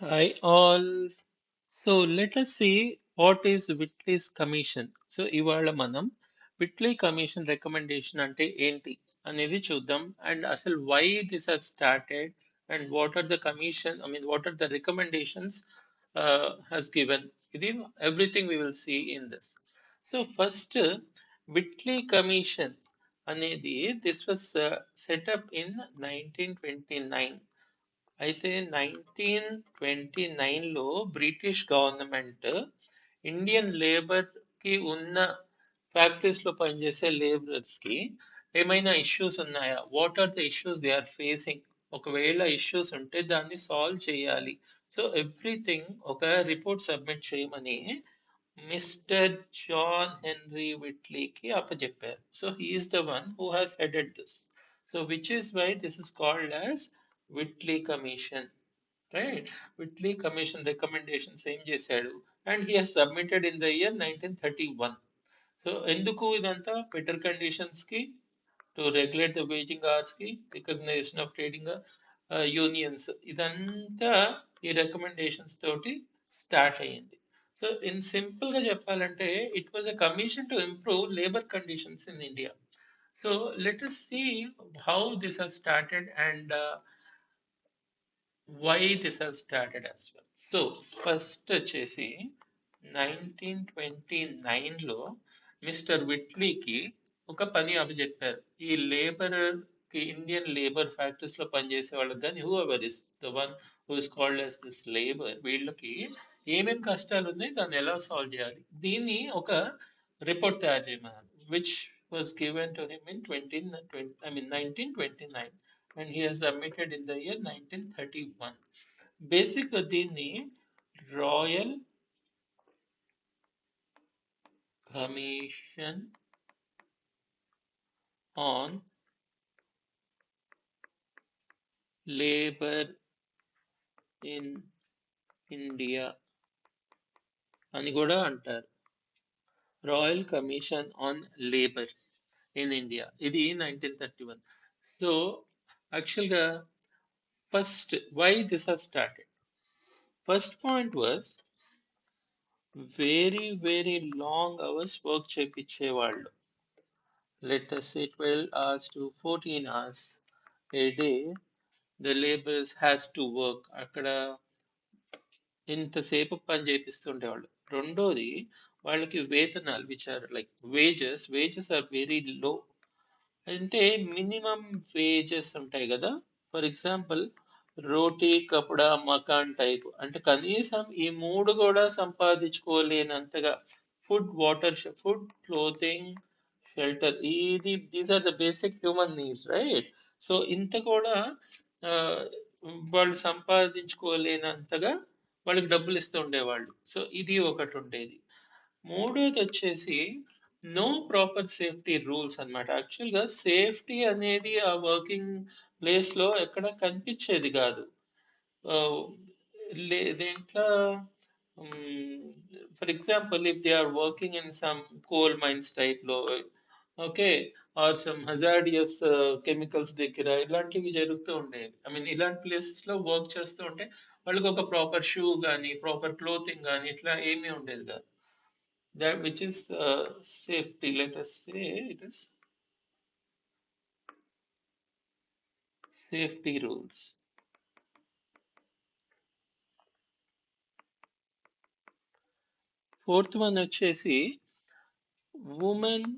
Hi all. So let us see what is Whitley's Commission. So ఇవాళ మనం Whitelee commission recommendation అంటే ఏంటి అనేది చూద్దాం అండ్ అసలు why this has started and what are the commission I mean what are the recommendations has given ఇది everything we will see in this. So first Whitley Commission అనేది this was set up in 1929. అయితే 1929లో British government Indian labour కి ఉన్న factories లో పనిచేసే labourers కి ఏమైనా issues ఉన్నాయా, what are the issues they are facing, ఒకవేళ ఇష్యూస్ ఉంటే దాన్ని సాల్వ్ చేయాలి. సో ఎవ్రీథింగ్ ఒక రిపోర్ట్ సబ్మిట్ చేయమని మిస్టర్ జాన్ హెన్రీ విట్లీకి అప్పచెప్పారు. So he is the one who has headed this. So which is why this is called as Whitley commission. Right? Whitley Commission recommendations ఏం చేశాడు and he has submitted in the year 1931. So ఎందుకు ఇదంతా better conditions కి, to regulate the waging hours కి, recognition of trading unions, ఇదంతా ఈ recommendations తోటి start అయ్యింది. సో ఇన్ సింపుల్ గా చెప్పాలంటే it was a commission to improve labour conditions in India. So let us see how this has started and why this has started as well. So first వచ్చేసి 1929లో mister విట్లీకి ఒక పని అప్పచెప్పారు. ఈ labour కి, Indian labour factories లో పనిచేసే వాళ్ళకి కానీ who ever is the one who is called as this labour, వీళ్ళకి ఏమేం కష్టాలు ఉన్నాయి, దాన్ని ఎలా సాల్వ్ చేయాలి, దీన్ని ఒక రిపోర్ట్ తయారు చేయమన్నారు. Which was given to him in 1929 and he has submitted in the year 1931. Basic దీన్ని royal commission on labour in India అని కూడా అంటారు. Royal commission on labour in India, ఇది 1931. సో యాక్చువల్గా first why this has started. First point was very long hours work చేయించేవాళ్ళు. Let us say 12 hours to 14 hours a day, the laborers has to work. అక్కడ ఇంతసేపు పని చేపిస్తుండేవాళ్ళు. రెండోది, వాళ్ళకి వేతనాలు which are like wages are very low. అంటే minimum wages ఉంటాయి కదా, for example roti kapda makaan type, అంటే కనీసం ఈ మూడు కూడా సంపాదించుకోలేనంతగా, ఫుడ్ క్లోతింగ్ షెల్టర్, ఇది these are the basic human needs, right? So ఇంత కూడా ఆ, వాళ్ళు సంపాదించుకోలేనంతగా వాళ్ళకి డబ్బులు ఇస్తూ ఉండేవాళ్ళు. సో ఇది ఒకటి ఉండేది. మూడోది వచ్చేసి నో ప్రాపర్ సేఫ్టీ రూల్స్ అన్నమాట. యాక్చువల్ గా సేఫ్టీ అనేది ఆ వర్కింగ్ ప్లేస్ లో ఎక్కడ కనిపించేది కాదు. దేంట్లో, for example if they are working in some coal mines type లో, okay, or some hazardous chemicals దగ్గర ఇలాంటివి జరుగుతూ ఉండేవి. ఐ మీన్ ఇలాంటి ప్లేసెస్ లో వర్క్ చేస్తూ ఉంటే వాళ్ళకి ఒక ప్రాపర్ షూ కానీ ప్రాపర్ క్లోతింగ్ కానీ ఇట్లా ఏమీ ఉండేది కాదు. That which is safety, let us say it is safety rules. Fourth one వచ్చేసి ఉమెన్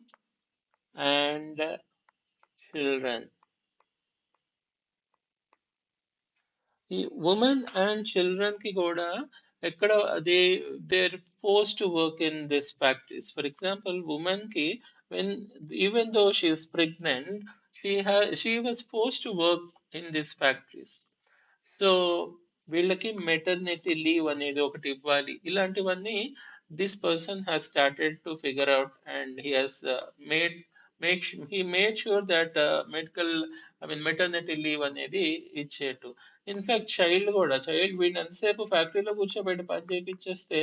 అండ్ చిల్డ్రన్. ఈ ఉమెన్ అండ్ చిల్డ్రన్ కి కూడా ఎక్కడ they their force to work in this factories. For example women కి when even though she is pregnant, she was force to work in this factories. So వీళ్ళకి maternity leave అనేది ఒకటి ఇవ్వాలి. ఇలాంటివన్నీ this person has started to figure out and he has made he made sure that medical I mean maternity leave అనేది ఇచ్చేట్టు. In fact child వీడిని ఎంతసేపు ఫ్యాక్టరీలో కూర్చోబెట్టి పని చేయించేస్తే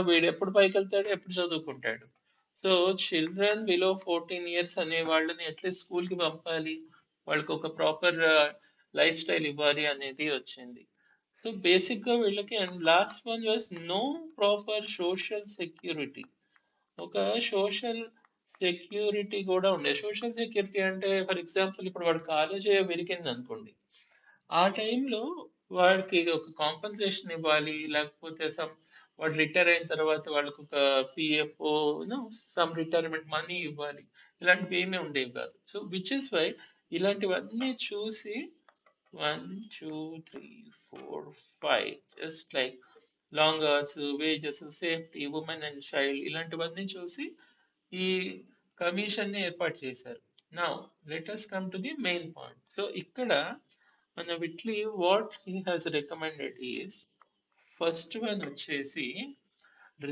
వీడు ఎప్పుడు పైకి వెళ్తాడు, ఎప్పుడు చదువుకుంటాడు? సో చిల్డ్రన్ బిలో 14 ఇయర్స్ అనే వాళ్ళని అట్లీస్ట్ స్కూల్ కి పంపాలి, వాళ్ళకి ఒక ప్రాపర్ లైఫ్ స్టైల్ ఇవ్వాలి అనేది వచ్చింది. సో బేసిక్ గా వీళ్ళకి, and last one was no proper social security. ఒక సోషల్ సెక్యూరిటీ కూడా ఉండే. సోషల్ సెక్యూరిటీ అంటే ఫర్ ఎగ్జాంపుల్ ఇప్పుడు వాడు కాలేజ్ విరిగింది అనుకోండి, ఆ టైంలో వాడికి ఒక కాంపన్సేషన్ ఇవ్వాలి, లేకపోతే వాడు రిటైర్ అయిన తర్వాత వాళ్ళకి ఒక పిఎఫ్, సమ్ రిటైర్మెంట్ మనీ ఇవ్వాలి. ఇలాంటివి ఏమీ ఉండేవి కాదు. సో విచ్ ఇస్ వై ఇలాంటివన్నీ చూసి 1 2 3 4 5 just like long hours, wages, safety, women and child, ఇలాంటివన్నీ చూసి ఈ కమిషన్ ని ఏర్పాటు చేశారు. Now let us come to the main point. So ఇక్కడ మన Whitley what he has recommended is, first one వచ్చేసి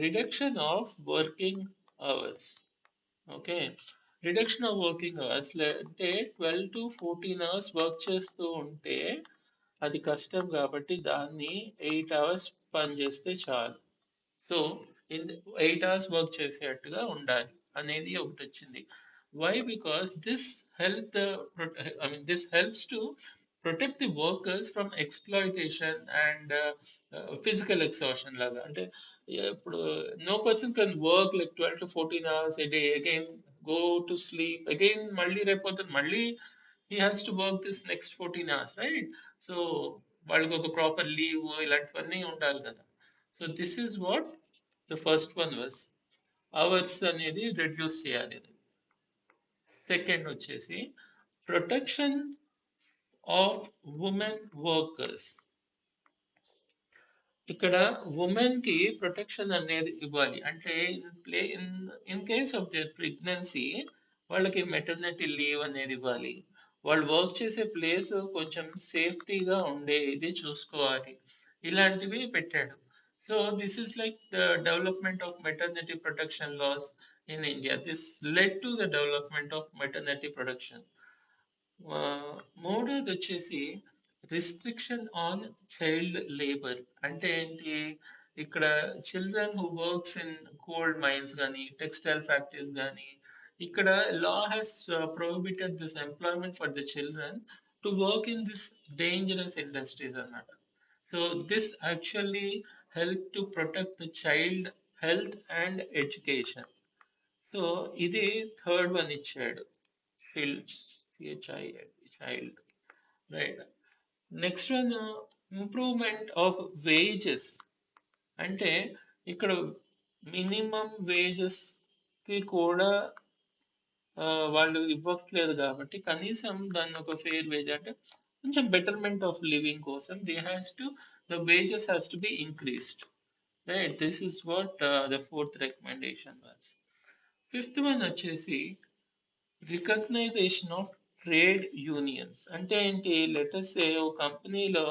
reduction of working hours. Okay, reduction of working hours అంటే 12 to 14 hours వర్క్ చేస్తూ ఉంటే అది కష్టం కాబట్టి దాన్ని 8 hours పని చేస్తే చాలు. సో ఇన్ 8 hours వర్క్ చేసేట్టుగా ఉండాలి అనేది ఒకటి వచ్చింది. Why? Because this help I mean this helps to protect the workers from exploitation and physical exhaustion లాగా. అంటే ఇప్పుడు no person can work like 12 to 14 hours a day, again go to sleep, again మళ్ళీ రేపొద్దున మళ్ళీ he has to work this next 14 hours, right? So వాళ్ళకి ఒక proper leave ఇలాంటివన్నీ ఉండాలి కదా. So this is what the first one was, hours అనేది reduce చేయాలి. సెకండ్ వచ్చేసి ప్రొటెక్షన్ ఆఫ్ ఉమెన్ వర్కర్స్. ఇక్కడ ఉమెన్ కి ప్రొటెక్షన్ అనేది ఇవ్వాలి. అంటే in case of their pregnancy వాళ్ళకి మెటర్నిటీ లీవ్ అనేది ఇవ్వాలి. వాళ్ళు వర్క్ చేసే ప్లేస్ కొంచెం సేఫ్టీగా ఉండే ఇది చూసుకోవాలి. ఇలాంటివి పెట్టాడు. So this is like the development of maternity protection laws in India. This led to the development of maternity protection. మూడోది వచ్చేసి రిస్ట్రిక్షన్ ఆన్ చైల్డ్ లేబర్. అంటే ఏంటి? ఇక్కడ children who works in cold mines కానీ, టెక్స్టైల్ ఫ్యాక్టరీస్ కానీ, ఇక్కడ law has prohibited this employment for the children to work in this dangerous industries అన్నమాట. So this actually help to protect the child health and education. So ఇది third one ఇచ్చాడు, shields, child, right. Next one improvement of wages. అంటే ఇక్కడ minimum wages కి కూడా వాళ్ళు ఇవ్వట్లేదు కాబట్టి కనీసం దాన్ని ఒక ఫెయిర్ వేజ్, అంటే కొంచెం బెటర్మెంట్ ఆఫ్ లివింగ్ కోసం the wages has to be increased, right. This is what the fourth recommendation was. Fifth one వచ్చేసి రికగ్నైజేషన్ ఆఫ్ ట్రేడ్ యూనియన్స్. అంటే ఏంటి? లెటర్స్ సే ఓ కంపెనీలో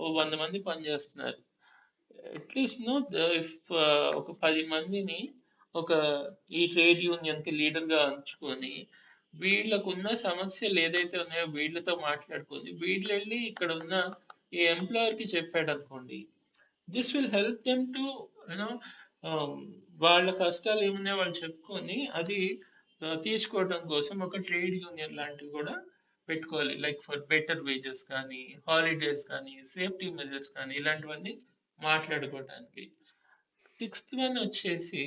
ఓ 100 మంది పనిచేస్తున్నారు. అట్లీస్ట్ ఇఫ్ ఒక 10 మందిని ఒక ఈ ట్రేడ్ యూనియన్ కి లీడర్ గా ఉంచుకొని వీళ్ళకున్న సమస్యలు ఏదైతే ఉన్నాయో వీళ్ళతో మాట్లాడుకొని వీళ్ళు వెళ్ళి ఇక్కడ ఉన్న ఈ ఎంప్లాయర్ కి చెప్పాడు అనుకోండి, this will help them to you know వాళ్ళ కష్టాలు ఏమున్నాయో వాళ్ళు చెప్పుకొని అది తీర్చుకోవడం కోసం ఒక ట్రేడ్ యూనియన్ లాంటివి కూడా పెట్టుకోవాలి. లైక్ ఫర్ బెటర్ వేజెస్ కానీ, హాలిడేస్ కానీ, సేఫ్టీ మెజర్స్ కానీ, ఇలాంటివన్నీ మాట్లాడుకోవడానికి. సిక్స్త్ వన్ వచ్చేసి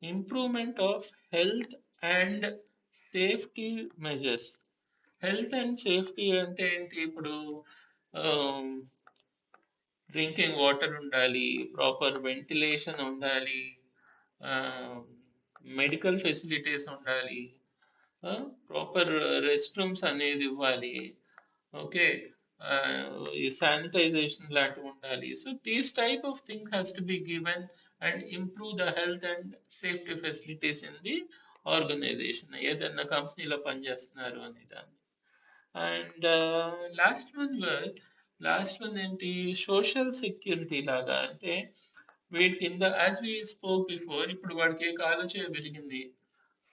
improvement of health and safety measures. Health and safety అంటే ఏంటి? ఇప్పుడు డ్రింకింగ్ వాటర్ ఉండాలి, ప్రాపర్ వెంటిలేషన్ ఉండాలి, మెడికల్ ఫెసిలిటీస్ ఉండాలి, ప్రాపర్ రెస్ట్ రూమ్స్ అనేది ఇవ్వాలి, ఓకే, ఈ శానిటైజేషన్ లాంటివి ఉండాలి. So these type of thing has to be given and improve the health and safety facilities in the organization, ఏదైనా కంపెనీలో పనిచేస్తున్నారు అనే దాన్ని. అండ్ లాస్ట్ వన్ ఏంటి? సోషల్ సెక్యూరిటీ లాగా. అంటే వీటి కింద యాజ్ వి స్పోక్ బిఫోర్, ఇప్పుడు వాడికి ఏ కాలో చేయ విరిగింది,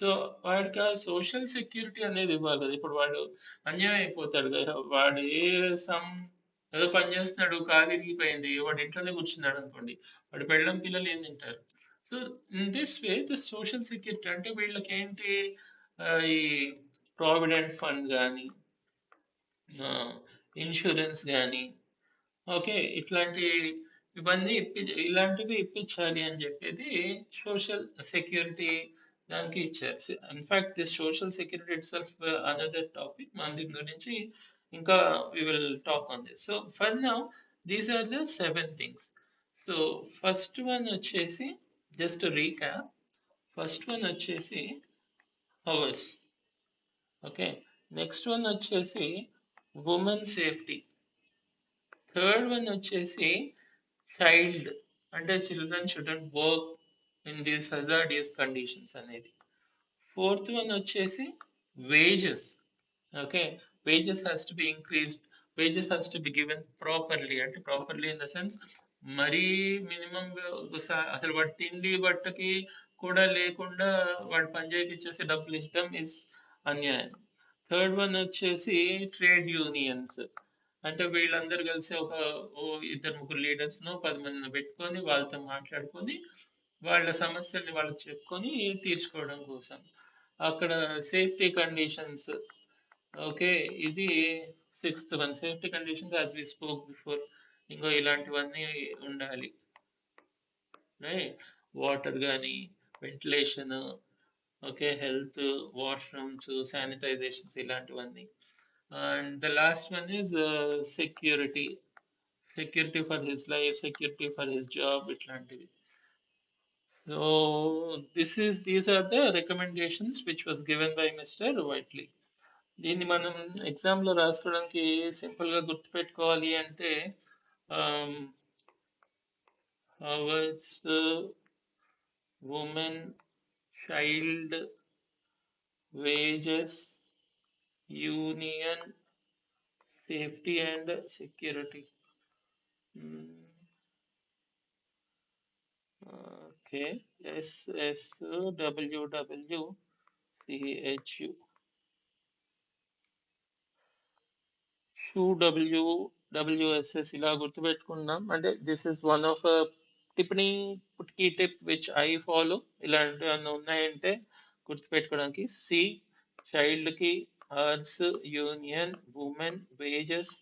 సో వాడికి ఆ సోషల్ సెక్యూరిటీ అనేది ఇవ్వాలి కదా. ఇప్పుడు వాడు అన్యాయం అయిపోతాడు కదా. వాడు సమ్ ఏదో పని చేస్తున్నాడు, కాలు ఇరిగిపోయింది, వాడు ఇంట్లోనే కూర్చున్నాడు అనుకోండి, వాడు పెళ్ళం పిల్లలు ఏం తింటారు? So in this way this social security అంటే వీళ్ళకి ఏంటి, ఈ ప్రావిడెంట్ ఫండ్ కానీ, ఇన్సూరెన్స్ కానీ, ఓకే. ఇవన్నీ ఇలాంటివి ఇప్పించాలి అని చెప్పేది సోషల్ సెక్యూరిటీ దానికి ఇచ్చారు. In fact this social security itself another topic. మన దీని గురించి ఇంకా we will talk on this. So for now these are the 7 things. So first one వచ్చేసి జస్ట్ రీక్యాప్. ఫస్ట్ వన్ వచ్చేసి అవర్స్. ఓకే. నెక్స్ట్ వన్ వచ్చేసి women safety. Third one వచ్చేసి child, అంటే children student work in these hazardous conditions అనేది. Fourth one వచ్చేసి wages. Okay. Wages has to be increased. Wages has to be given properly, అంటే properly in the sense మరీ minimum అసలు వాడి తిండి బట్టకి కూడా లేకుండా వాడు పని చేయించేసి డబ్బులు ఇచ్చడం ఇస్ అన్యాయం. థర్డ్ వన్ వచ్చేసి ట్రేడ్ యూనియన్స్. అంటే వీళ్ళందరూ కలిసి ఒక ఓ ఇద్దరు ముగ్గురు లీడర్స్ ను 10 మందిని పెట్టుకొని వాళ్ళతో మాట్లాడుకొని వాళ్ళ సమస్యల్ని వాళ్ళకి చెప్పుకొని తీర్చుకోవడం కోసం. అక్కడ సేఫ్టీ కండిషన్స్. ఓకే. ఇది sixth one. Safety conditions as we spoke before. ఇంకో ఇలాంటివన్నీ ఉండాలి. రైట్. వాటర్ కానీ, ventilation, okay, health, washrooms, sanitisations ఇలాంటివన్నీ. And the last one is security. Security for his life, security for his job, ఇట్లాంటివి. So these are the recommendations which was given by Mr. Whiteley. దీన్ని మనం exam లో రాసుకోవడానికి simple గా గుర్తుపెట్టుకోవాలి అంటే hours, women, child, wages, union, safety and security. Okay. SSWWCHU. Shoe WSS ఇలా గుర్తుపెట్టుకున్నాం. అంటే దిస్ ఇస్ వన్ ఆఫ్ టిప్ని key tip which I follow. ఇలాంటివి ఏమైనా ఉన్నాయంటే గుర్తుపెట్టుకోవడానికి. సి చైల్డ్ కి, hours, union, women, wages,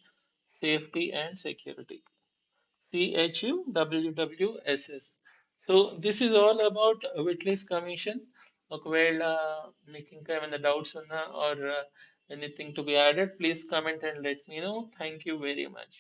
safety and security. CHUWWSS. So this is all about Whitley's commission. ఒకవేళ మీకు ఇంకా ఏమైనా డౌట్స్ ఉన్నా or anything to be added, please comment and let me know. Thank you very much.